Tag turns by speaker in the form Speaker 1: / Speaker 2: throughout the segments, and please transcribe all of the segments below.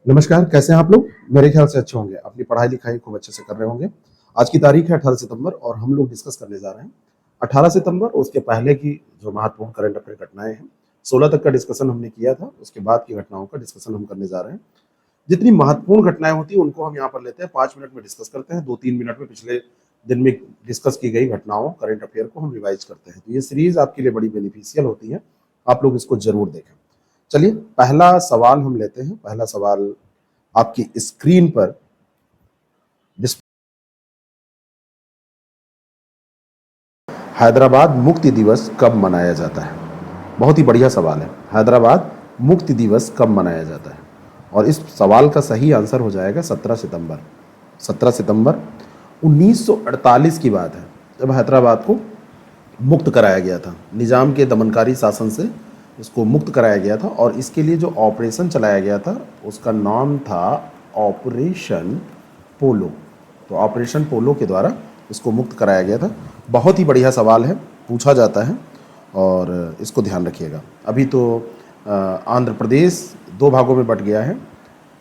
Speaker 1: नमस्कार, कैसे हैं आप लोग? मेरे ख्याल से अच्छे होंगे। अपनी पढ़ाई लिखाई खूब अच्छे से कर रहे होंगे। आज की तारीख है 18 सितंबर और हम लोग डिस्कस करने जा रहे हैं 18 सितंबर और उसके पहले की जो महत्वपूर्ण करंट अफेयर घटनाएं हैं। 16 तक का डिस्कशन हमने किया था, उसके बाद की घटनाओं का डिस्कशन हम करने जा रहे हैं। जितनी महत्वपूर्ण घटनाएं होती हैं उनको हम यहाँ पर लेते हैं, 5 मिनट में डिस्कस करते हैं, 2-3 मिनट में पिछले दिन में डिस्कस की गई घटनाओं, करंट अफेयर को हम रिवाइज करते हैं। तो ये सीरीज आपके लिए बड़ी बेनिफिशियल होती है, आप लोग इसको जरूर देखें। चलिए, पहला सवाल हम लेते हैं। पहला सवाल आपकी स्क्रीन पर हैदराबाद मुक्ति दिवस कब मनाया जाता है? बहुत ही बढ़िया सवाल है। हैदराबाद मुक्ति दिवस कब मनाया जाता है? और इस सवाल का सही आंसर हो जाएगा 17 सितंबर। 17 सितंबर 1948 की बात है, जब हैदराबाद को मुक्त कराया गया था। निजाम के दमनकारी शासन से इसको मुक्त कराया गया था और इसके लिए जो ऑपरेशन चलाया गया था उसका नाम था ऑपरेशन पोलो। तो ऑपरेशन पोलो के द्वारा इसको मुक्त कराया गया था। बहुत ही बढ़िया सवाल है, पूछा जाता है और इसको ध्यान रखिएगा। अभी तो आंध्र प्रदेश दो भागों में बट गया है,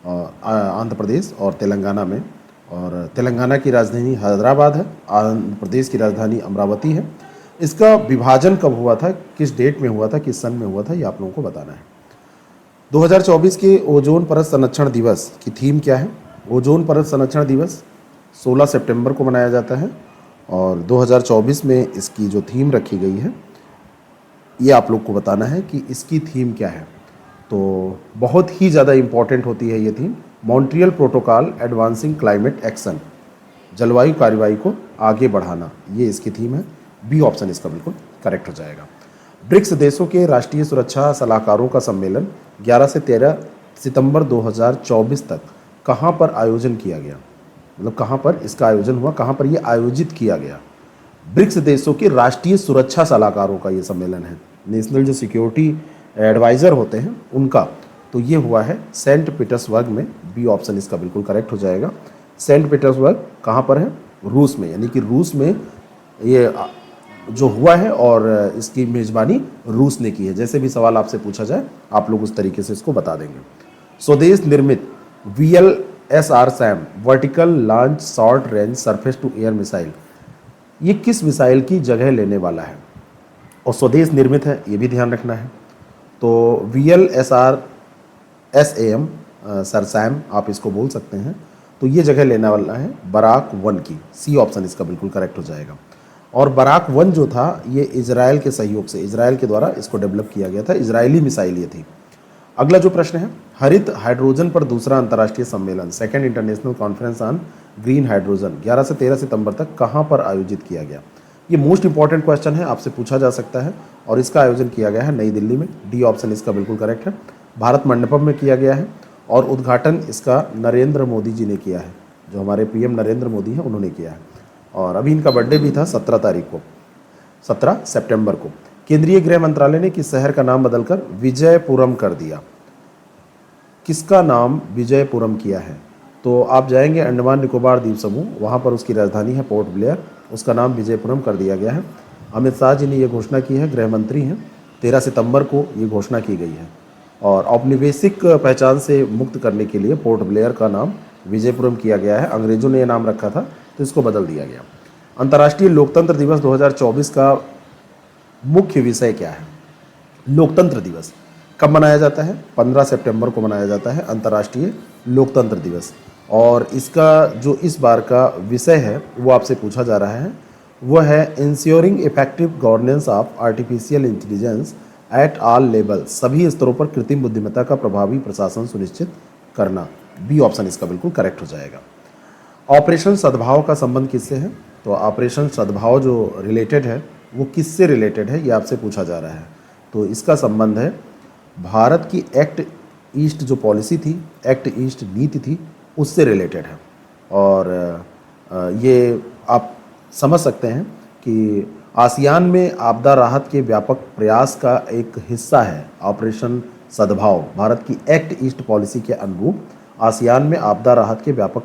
Speaker 1: आंध्र प्रदेश और तेलंगाना में। और तेलंगाना की राजधानी हैदराबाद है, आंध्र प्रदेश की राजधानी अमरावती है। इसका विभाजन कब हुआ था, किस डेट में हुआ था, किस सन में हुआ था, ये आप लोगों को बताना है। 2024 के ओजोन परत संरक्षण दिवस की थीम क्या है? ओजोन परत संरक्षण दिवस 16 सितंबर को मनाया जाता है और 2024 में इसकी जो थीम रखी गई है ये आप लोग को बताना है कि इसकी थीम क्या है। तो बहुत ही ज़्यादा इम्पॉर्टेंट होती है ये theme, Montreal protocol advancing climate action, जलवायु कार्रवाई को आगे बढ़ाना, ये इसकी थीम है। बी ऑप्शन इसका बिल्कुल करेक्ट हो जाएगा। ब्रिक्स देशों के राष्ट्रीय सुरक्षा सलाहकारों का सम्मेलन 11 से 13 सितंबर 2024 तक कहाँ पर आयोजन किया गया? मतलब कहाँ पर इसका आयोजन हुआ, कहाँ पर ये आयोजित किया गया? ब्रिक्स देशों के राष्ट्रीय सुरक्षा सलाहकारों का ये सम्मेलन है, नेशनल जो सिक्योरिटी एडवाइज़र होते हैं उनका। तो ये हुआ है सेंट पीटर्सबर्ग में। बी ऑप्शन इसका बिल्कुल करेक्ट हो जाएगा। सेंट पीटर्सबर्ग कहाँ पर है? रूस में, यानी कि रूस में ये जो हुआ है और इसकी मेज़बानी रूस ने की है। जैसे भी सवाल आपसे पूछा जाए आप लोग उस तरीके से इसको बता देंगे। स्वदेश निर्मित VLSR SAM vertical launch short range surface to air missile, ये किस मिसाइल की जगह लेने वाला है? और स्वदेश निर्मित है, ये भी ध्यान रखना है। तो VLSR SAM सरसैम आप इसको बोल सकते हैं। तो ये जगह लेने वाला है बराक 1 की। सी ऑप्शन इसका बिल्कुल करेक्ट हो जाएगा। और बराक 1 जो था ये इजराइल के सहयोग से, इजराइल के द्वारा इसको डेवलप किया गया था, इजरायली मिसाइल ये थी। अगला जो प्रश्न है, हरित हाइड्रोजन पर दूसरा अंतर्राष्ट्रीय सम्मेलन second international conference on green hydrogen 11 से 13 सितंबर तक कहाँ पर आयोजित किया गया? ये मोस्ट इंपॉर्टेंट क्वेश्चन है, आपसे पूछा जा सकता है और इसका आयोजन किया गया है नई दिल्ली में। डी ऑप्शन इसका बिल्कुल करेक्ट है। भारत मंडपम में किया गया है और उद्घाटन इसका नरेंद्र मोदी जी ने किया है, जो हमारे PM नरेंद्र मोदी हैं उन्होंने किया है। और अभी इनका बर्थडे भी था 17 तारीख को, 17 सितंबर को। केंद्रीय गृह मंत्रालय ने किस शहर का नाम बदलकर विजयपुरम कर दिया? किसका नाम विजयपुरम किया है? तो आप जाएंगे अंडमान निकोबार द्वीप समूह, वहाँ पर उसकी राजधानी है पोर्ट ब्लेयर, उसका नाम विजयपुरम कर दिया गया है। अमित शाह जी ने ये घोषणा की है, गृह मंत्री हैं। 13 सितंबर को ये घोषणा की गई है और औपनिवेशिक पहचान से मुक्त करने के लिए पोर्ट ब्लेयर का नाम विजयपुरम किया गया है। अंग्रेजों ने ये नाम रखा था तो इसको बदल दिया गया। अंतर्राष्ट्रीय लोकतंत्र दिवस 2024 का मुख्य विषय क्या है? लोकतंत्र दिवस कब मनाया जाता है? 15 सितंबर को मनाया जाता है अंतर्राष्ट्रीय लोकतंत्र दिवस। और इसका जो इस बार का विषय है वो आपसे पूछा जा रहा है, वो है ensuring effective governance of artificial intelligence at all level, सभी स्तरों पर कृत्रिम बुद्धिमत्ता का प्रभावी प्रशासन सुनिश्चित करना। बी ऑप्शन इसका बिल्कुल करेक्ट हो जाएगा। ऑपरेशन सद्भाव का संबंध किससे है? तो ऑपरेशन सद्भाव जो रिलेटेड है वो किससे रिलेटेड है, ये आपसे पूछा जा रहा है। तो इसका संबंध है भारत की एक्ट ईस्ट जो पॉलिसी थी, एक्ट ईस्ट नीति थी, उससे रिलेटेड है। और ये आप समझ सकते हैं कि आसियान में आपदा राहत के व्यापक प्रयास का एक हिस्सा है ऑपरेशन सद्भाव। भारत की एक्ट ईस्ट पॉलिसी के अनुरूप आसियान में आपदा राहत के व्यापक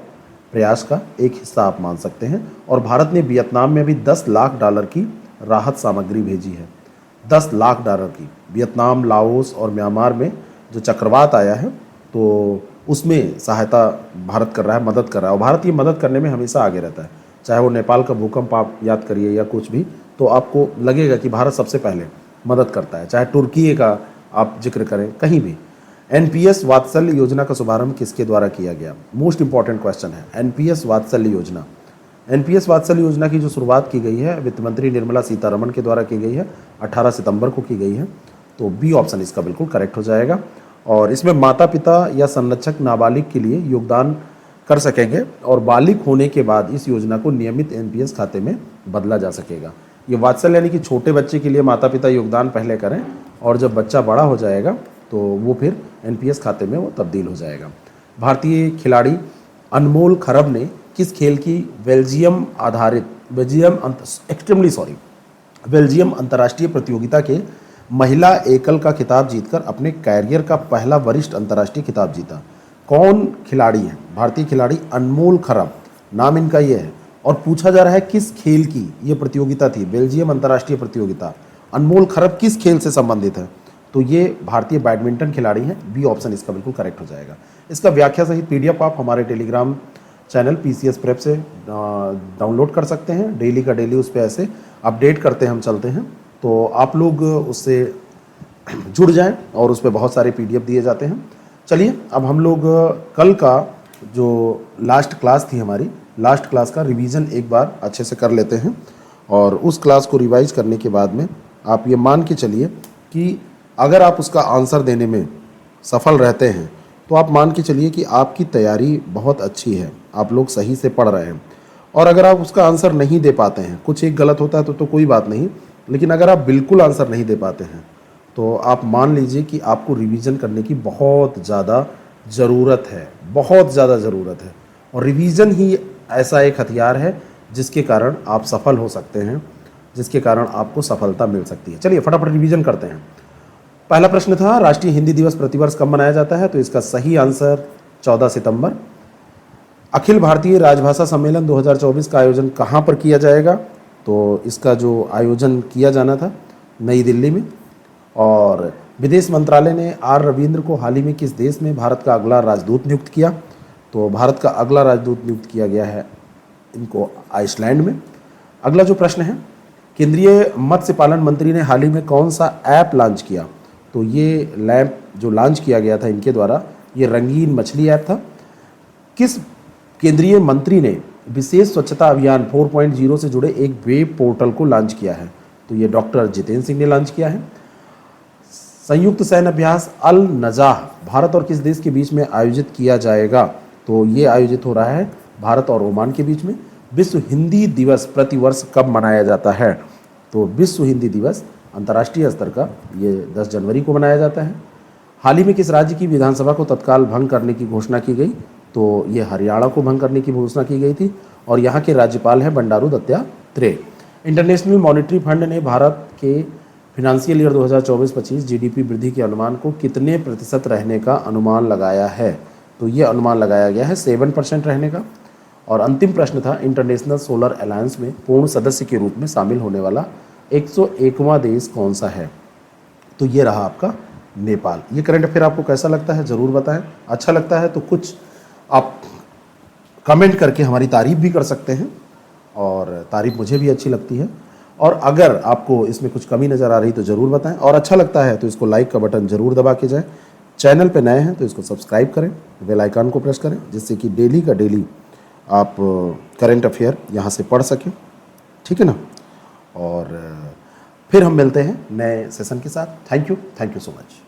Speaker 1: प्रयास का एक हिस्सा आप मान सकते हैं। और भारत ने वियतनाम में भी 10 लाख डॉलर की राहत सामग्री भेजी है, 10 लाख डॉलर की। वियतनाम, लाओस और म्यांमार में जो चक्रवात आया है तो उसमें सहायता भारत कर रहा है, मदद कर रहा है। और भारत ये मदद करने में हमेशा आगे रहता है, चाहे वो नेपाल का भूकंप आप याद करिए या कुछ भी, तो आपको लगेगा कि भारत सबसे पहले मदद करता है। चाहे तुर्की का आप जिक्र करें, कहीं भी। एनपीएस वात्सल्य योजना का शुभारंभ किसके द्वारा किया गया? मोस्ट इंपॉर्टेंट क्वेश्चन है, एनपीएस वात्सल्य योजना। एनपीएस वात्सल्य योजना की जो शुरुआत की गई है वित्त मंत्री निर्मला सीतारमण के द्वारा की गई है, 18 सितंबर को की गई है। तो बी ऑप्शन इसका बिल्कुल करेक्ट हो जाएगा। और इसमें माता पिता या संरक्षक नाबालिग के लिए योगदान कर सकेंगे और बालिग होने के बाद इस योजना को नियमित एनपीएस खाते में बदला जा सकेगा। ये वात्सल्य यानी कि छोटे बच्चे के लिए माता पिता योगदान पहले करें और जब बच्चा बड़ा हो जाएगा तो वो फिर एनपीएस खाते में वो तब्दील हो जाएगा। भारतीय खिलाड़ी अनमोल खरब ने किस खेल की बेल्जियम अंतर्राष्ट्रीय प्रतियोगिता के महिला एकल का खिताब जीतकर अपने कैरियर का पहला वरिष्ठ अंतर्राष्ट्रीय खिताब जीता? कौन खिलाड़ी है? भारतीय खिलाड़ी अनमोल खरब, नाम इनका ये है। और पूछा जा रहा है किस खेल की ये प्रतियोगिता थी, बेल्जियम अंतर्राष्ट्रीय प्रतियोगिता। अनमोल खरब किस खेल से संबंधित है? तो ये भारतीय बैडमिंटन खिलाड़ी हैं। बी ऑप्शन इसका बिल्कुल करेक्ट हो जाएगा। इसका व्याख्या सहित पीडीएफ आप हमारे टेलीग्राम चैनल पीसीएस प्रेप से डाउनलोड कर सकते हैं। डेली का डेली उस पर ऐसे अपडेट करते हम चलते हैं, तो आप लोग उससे जुड़ जाएं और उस पर बहुत सारे पीडीएफ दिए जाते हैं। चलिए अब हम लोग कल का जो लास्ट क्लास थी हमारी, लास्ट क्लास का रिवीजन एक बार अच्छे से कर लेते हैं। और उस क्लास को रिवाइज करने के बाद में आप ये मान के चलिए कि अगर आप उसका आंसर देने में सफल रहते हैं तो आप मान के चलिए कि आपकी तैयारी बहुत अच्छी है, आप लोग सही से पढ़ रहे हैं। और अगर आप उसका आंसर नहीं दे पाते हैं, कुछ एक गलत होता है तो कोई बात नहीं, लेकिन अगर आप बिल्कुल आंसर नहीं दे पाते हैं तो आप मान लीजिए कि आपको रिवीजन करने की बहुत ज़्यादा ज़रूरत है, बहुत ज़्यादा ज़रूरत है। और रिवीजन ही ऐसा एक हथियार है जिसके कारण आप सफल हो सकते हैं, जिसके कारण आपको सफलता मिल सकती है। चलिए फटाफट रिवीजन करते हैं। पहला प्रश्न था राष्ट्रीय हिंदी दिवस प्रतिवर्ष कब मनाया जाता है? तो इसका सही आंसर 14 सितंबर। अखिल भारतीय राजभाषा सम्मेलन 2024 का आयोजन कहाँ पर किया जाएगा? तो इसका जो आयोजन किया जाना था नई दिल्ली में। और विदेश मंत्रालय ने आर रविंद्र को हाल ही में किस देश में भारत का अगला राजदूत नियुक्त किया? तो भारत का अगला राजदूत नियुक्त किया गया है इनको आइसलैंड में। अगला जो प्रश्न है, केंद्रीय मत्स्य पालन मंत्री ने हाल ही में कौन सा ऐप लॉन्च किया? तो ये लैंप जो लॉन्च किया गया था इनके द्वारा, ये रंगीन मछली ऐप था। किस केंद्रीय मंत्री ने विशेष स्वच्छता अभियान 4.0 से जुड़े एक वेब पोर्टल को लॉन्च किया है? तो ये डॉक्टर जितेंद्र सिंह ने लॉन्च किया है। संयुक्त सैन्य अभ्यास अल नजाह भारत और किस देश के बीच में आयोजित किया जाएगा? तो ये आयोजित हो रहा है भारत और ओमान के बीच में। विश्व हिंदी दिवस प्रतिवर्ष कब मनाया जाता है? तो विश्व हिंदी दिवस अंतर्राष्ट्रीय स्तर का ये 10 जनवरी को मनाया जाता है। हाल ही में किस राज्य की विधानसभा को तत्काल भंग करने की घोषणा की गई? तो ये हरियाणा को भंग करने की घोषणा की गई थी और यहाँ के राज्यपाल हैं Bandaru Dattatreya. International monetary fund ने भारत के फिनेंशियल ईयर 2024-25 जीडीपी वृद्धि के अनुमान को कितने प्रतिशत रहने का अनुमान लगाया है? तो ये अनुमान लगाया गया है 7% रहने का। और अंतिम प्रश्न था इंटरनेशनल सोलर अलायंस में पूर्ण सदस्य के रूप में शामिल होने वाला 101वां देश कौन सा है? तो ये रहा आपका नेपाल। ये करंट अफेयर आपको कैसा लगता है ज़रूर बताएं। अच्छा लगता है तो कुछ आप कमेंट करके हमारी तारीफ़ भी कर सकते हैं और तारीफ़ मुझे भी अच्छी लगती है। और अगर आपको इसमें कुछ कमी नज़र आ रही तो ज़रूर बताएं और अच्छा लगता है तो इसको लाइक का बटन ज़रूर दबा के जाएं। चैनल पे नए हैं तो इसको सब्सक्राइब करें, बेल आइकन को प्रेस करें, जिससे कि डेली का डेली आप करंट अफेयर यहाँ से पढ़ सकें। ठीक है ना? और फिर हम मिलते हैं नए सेशन के साथ। Thank you so much.